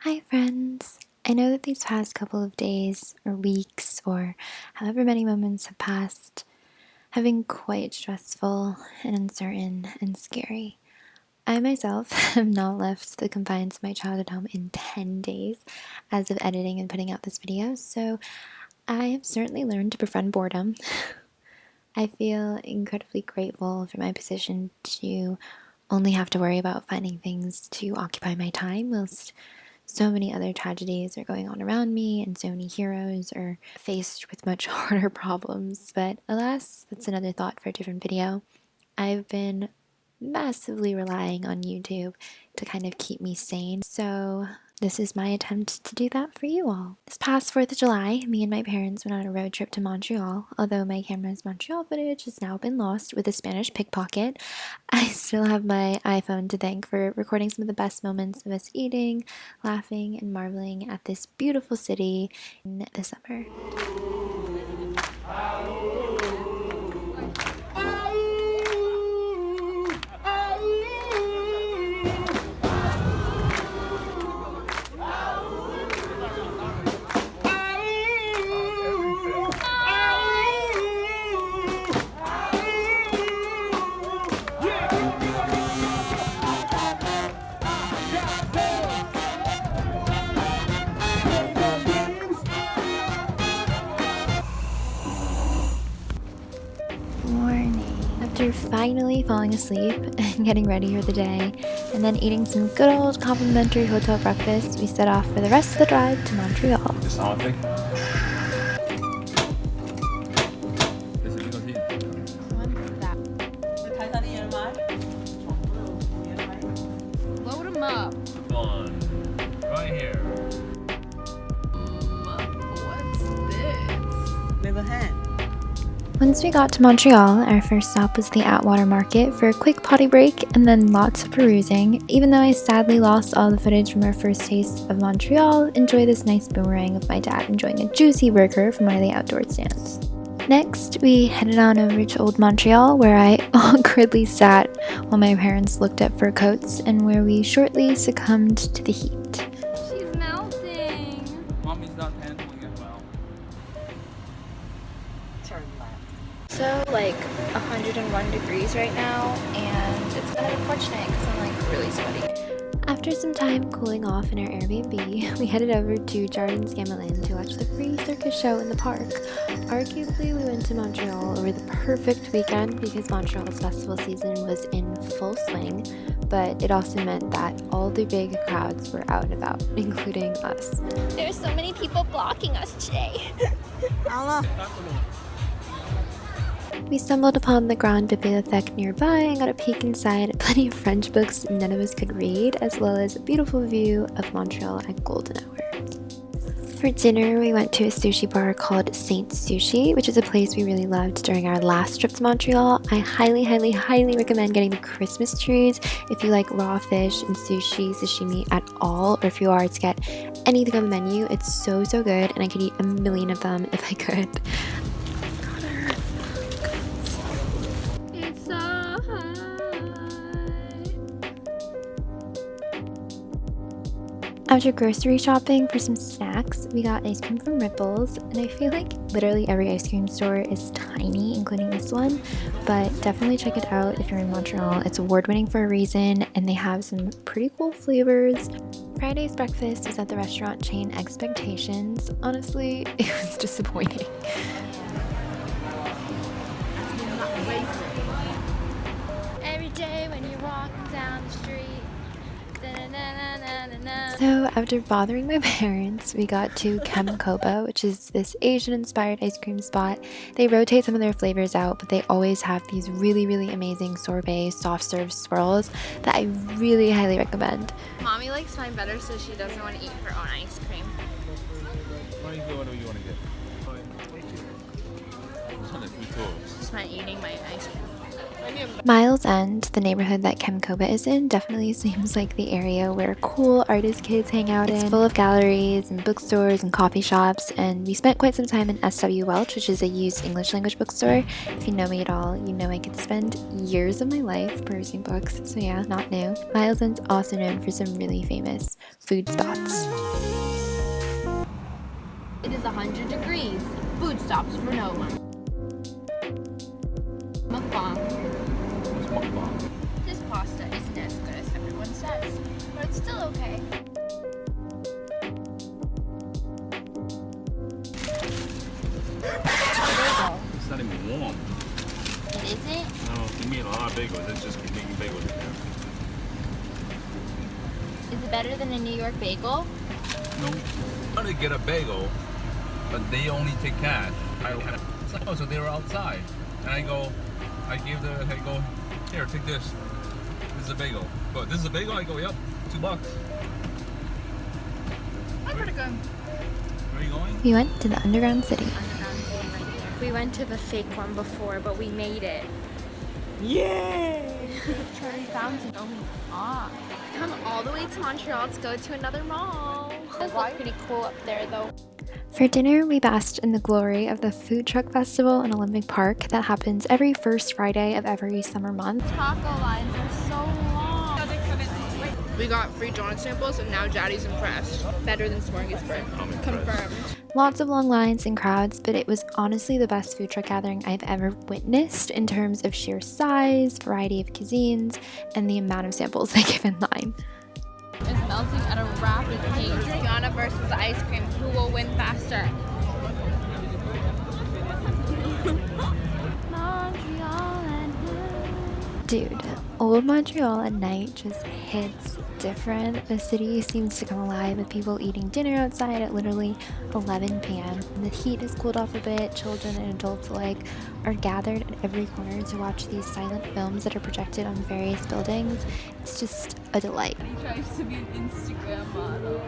Hi friends! I know that these past couple of days or weeks or however many moments have passed have been quite stressful and uncertain and scary. I myself have now left the confines of my childhood home in 10 days as of editing and putting out this video, so I have certainly learned to befriend boredom. I feel incredibly grateful for my position to only have to worry about finding things to occupy my time whilst so many other tragedies are going on around me and so many heroes are faced with much harder problems. But alas, that's another thought for a different video. I've been massively relying on YouTube to kind of keep me sane, so this is my attempt to do that for you all. This past 4th of July, me and my parents went on a road trip to Montreal. Although my camera's Montreal footage has now been lost with a Spanish pickpocket, I still have my iPhone to thank for recording some of the best moments of us eating, laughing, and marveling at this beautiful city in the summer. After finally falling asleep and getting ready for the day, and then eating some good old complimentary hotel breakfast, we set off for the rest of the drive to Montreal. Load them up. One, right here. What's this? Never had. Once we got to Montreal, our first stop was the Atwater Market for a quick potty break and then lots of perusing. Even though I sadly lost all the footage from our first taste of Montreal, enjoy this nice boomerang of my dad enjoying a juicy burger from one of the outdoor stands. Next, we headed on over to Old Montreal, where I awkwardly sat while my parents looked up fur coats and where we shortly succumbed to the heat. She's melting. Mommy's not handling it well. Turn left. So like 101 degrees right now, and it's kind of unfortunate because I'm like really sweaty. After some time cooling off in our Airbnb, we headed over to Jardins Gamelin to watch the free circus show in the park. Arguably, we went to Montreal over the perfect weekend because Montreal's festival season was in full swing, but it also meant that all the big crowds were out and about, including us. There's so many people blocking us today. We stumbled upon the Grande Bibliothèque nearby and got a peek inside at plenty of French books none of us could read, as well as a beautiful view of Montreal at golden hour. For dinner, we went to a sushi bar called Saint Sushi, which is a place we really loved during our last trip to Montreal. I highly, highly, highly recommend getting the Christmas trees if you like raw fish and sushi, sashimi at all, or if you are to get anything on the menu. It's so, so good, and I could eat a million of them if I could. It's so high. After grocery shopping for some snacks, we got ice cream from Ripples, and I feel like literally every ice cream store is tiny, including this one, but definitely check it out if you're in Montreal. It's award-winning for a reason, and they have some pretty cool flavors. Friday's breakfast was at the restaurant chain Expectations. Honestly, it was disappointing. Every day when you're walking down the street. So after bothering my parents, we got to Koba, which is this Asian-inspired ice cream spot. They rotate some of their flavors out, but they always have these really, really amazing sorbet soft serve swirls that I really highly recommend. Mommy likes mine better, so she doesn't want to eat her own ice cream. Why don't you go whatever you want to get? Fine. It's on the food tour. She's not eating my ice cream. Miles End, the neighborhood that Kemkoba is in, definitely seems like the area where cool artist kids hang out in. It's full of galleries and bookstores and coffee shops, and we spent quite some time in S.W. Welch, which is a used English language bookstore. If you know me at all, you know I could spend years of my life perusing books, so yeah, not new. Miles End's also known for some really famous food spots. It is 100 degrees. Food stops for no one. Mukbang. What's mukbang? This pasta isn't as good as everyone says, but it's still okay. Bagel. It's not even warm. It isn't? No, you mean a lot of bagels. It's just making bagels in there. Is it better than a New York bagel? No. I'm trying to get a bagel, but they only take cash. Oh, so they were outside. And I go, here, take this. This is a bagel. But this is a bagel? I go, yep, $2. I'm pretty good. Where are you going? We went to the underground city. We went to the fake one before, but we made it. Yay! Cherry fountain. Oh my god. Come all the way to Montreal to go to another mall. It does look pretty cool up there though. For dinner, we basked in the glory of the Food Truck Festival in Olympic Park that happens every first Friday of every summer month. Taco lines are so long. We got free donut samples and now Daddy's impressed. Better than smorgasbord. I'm impressed. Confirmed. Lots of long lines and crowds, but it was honestly the best food truck gathering I've ever witnessed in terms of sheer size, variety of cuisines, and the amount of samples they give in line. It's melting at a rapid pace. Gianna versus the ice cream. Who will win faster? Montreal and Dude, old Montreal at night just hits different. The city seems to come alive with people eating dinner outside at literally 11 p.m. The heat has cooled off a bit. Children and adults alike are gathered at every corner to watch these silent films that are projected on various buildings. It's just a delight. He tries to be an Instagram model.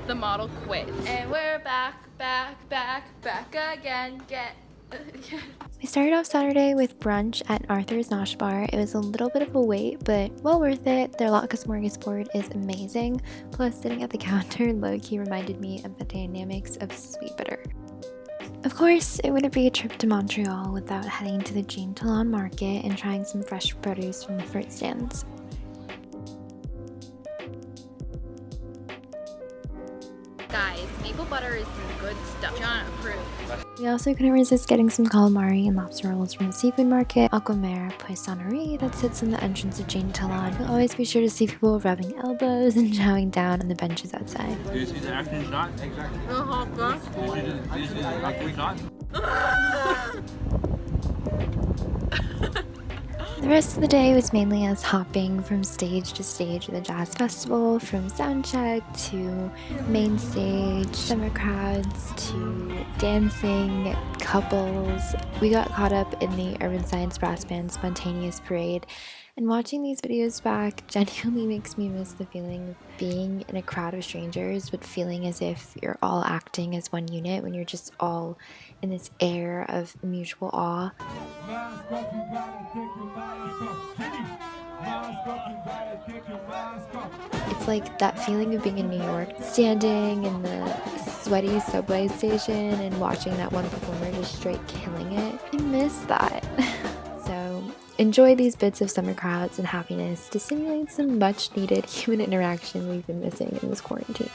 The model quits. And we're back again. We started off Saturday with brunch at Arthur's Nosh Bar. It was a little bit of a wait, but well worth it. Their latke smorgasbord is amazing. Plus, sitting at the counter low-key reminded me of the dynamics of sweet bitter. Of course, it wouldn't be a trip to Montreal without heading to the Jean Talon market and trying some fresh produce from the fruit stands. Guys, maple butter is some good stuff. Gianna approved. We also couldn't resist getting some calamari and lobster rolls from the seafood market, Aquamare Poissonnerie, that sits in the entrance of Jean Talon. You'll always be sure to see people rubbing elbows and chowing down on the benches outside. Do you see the afternoon shot? Exactly. Did you see the afternoon shot? The rest of the day was mainly us hopping from stage to stage at the jazz festival, from soundcheck to main stage, summer crowds to dancing, couples. We got caught up in the Urban Science Brass Band's spontaneous parade, and watching these videos back genuinely makes me miss the feeling of being in a crowd of strangers, but feeling as if you're all acting as one unit when you're just all in this air of mutual awe. It's like that feeling of being in New York, standing in the sweaty subway station and watching that one performer just straight killing it. I miss that. So enjoy these bits of summer crowds and happiness to simulate some much needed human interaction we've been missing in this quarantine.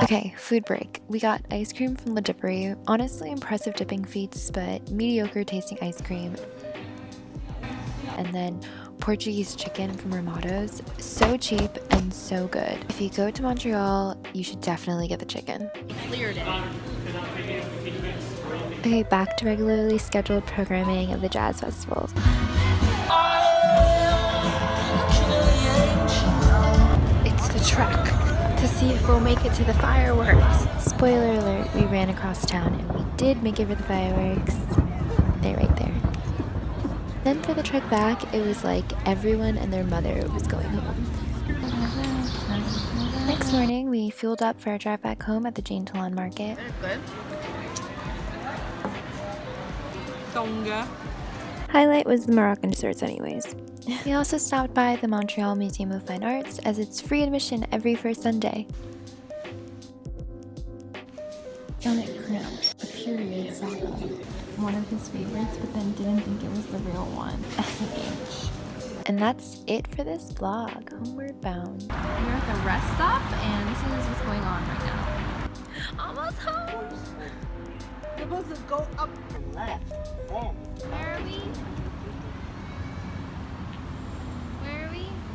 Okay, food break. We got ice cream from La Dippery. Honestly impressive dipping feats, but mediocre tasting ice cream. and then Portuguese chicken from Ramato's. So cheap and so good. If you go to Montreal, you should definitely get the chicken. Cleared it. Okay, back to regularly scheduled programming of the jazz festival. It's the trek to see if we'll make it to the fireworks. Spoiler alert, we ran across town and we did make it for the fireworks. They're right there. Then for the trek back, it was like everyone and their mother was going home. Next morning, we fueled up for our drive back home at the Jane Talon Market. Good. Highlight was the Moroccan desserts anyways. We also stopped by the Montreal Museum of Fine Arts as it's free admission every first Sunday. Stomach cramp, a period saga. One of his favorites, but then didn't think it was the real one. SMH. And that's it for this vlog. Homeward bound. We're at the rest stop, and this is what's going on right now. Almost home. Supposed to go up and left. Where are we?